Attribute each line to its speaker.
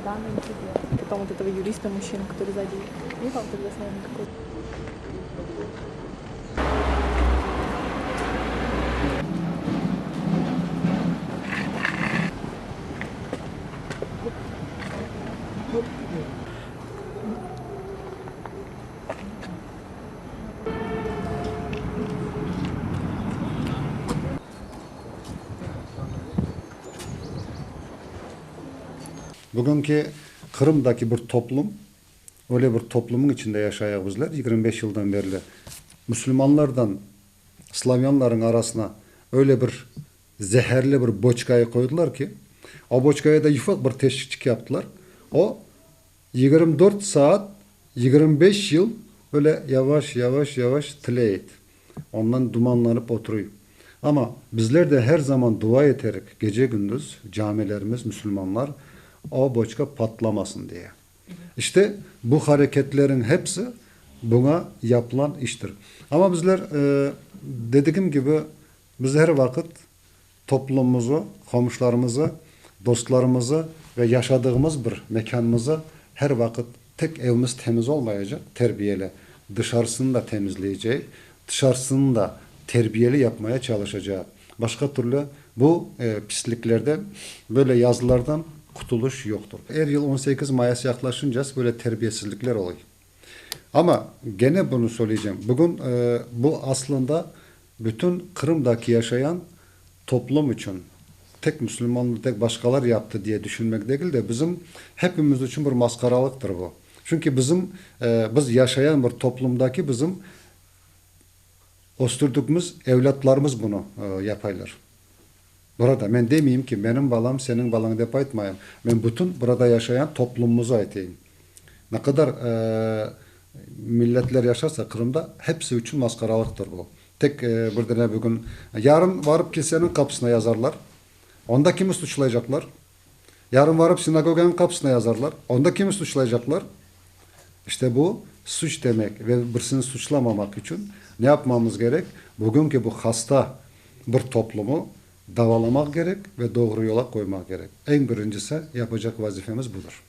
Speaker 1: данное интервью. Потом вот этого юриста, мужчину, который сзади ехал, тогда с нами какой-то.
Speaker 2: Bugünkü Kırım'daki bir toplum, öyle bir toplumun içinde yaşayan bizler 25 yıldan beri Müslümanlardan Slavyanların arasına öyle bir zehirli bir boçkayı koydular ki o boçkaya da ufak bir teşvikçik yaptılar. O 24 saat 25 yıl böyle yavaş yavaş tileyit. Ondan dumanlanıp oturuyor. Ama bizler de her zaman dua ederek gece gündüz camilerimiz Müslümanlar o boçka patlamasın diye. İşte bu hareketlerin hepsi buna yapılan iştir. Ama bizler dediğim gibi biz her vakit toplumumuzu, komşularımızı, dostlarımızı ve yaşadığımız bir mekanımızı her vakit tek evimiz temiz olmayacak, terbiyeli. Dışarısını da temizleyeceğiz, dışarısını da terbiyeli yapmaya çalışacağız. Başka türlü bu pisliklerde böyle yazılardan kurtuluş yoktur. Her yıl 18 Mayıs yaklaşınca böyle terbiyesizlikler oluyor. Ama gene bunu söyleyeceğim. Bugün bu aslında bütün Kırım'daki yaşayan toplum için tek Müslümanlık, tek başkalar yaptı diye düşünmek değil de bizim hepimiz için bir maskaralıktır bu. Çünkü biz yaşayan bir toplumdaki bizim osturduğumuz evlatlarımız bunu yaparlar. Burada ben demeyeyim ki benim balam senin balan deyip aytmayayım. Ben bütün burada yaşayan toplumumuzu aytayım. Ne kadar milletler yaşarsa Kırım'da hepsi için maskaralıktır bu. Tek burada ne bugün yarın varıp kilisenin kapısına yazarlar. Onda kimi suçlayacaklar? Yarın varıp sinagoganın kapısına yazarlar. Onda kimi suçlayacaklar? İşte bu suç demek ve birisini suçlamamak için ne yapmamız gerek? Bugünkü bu hasta bir toplumu davalamak gerek ve doğru yola koymak gerek. En birincisi yapacak vazifemiz budur.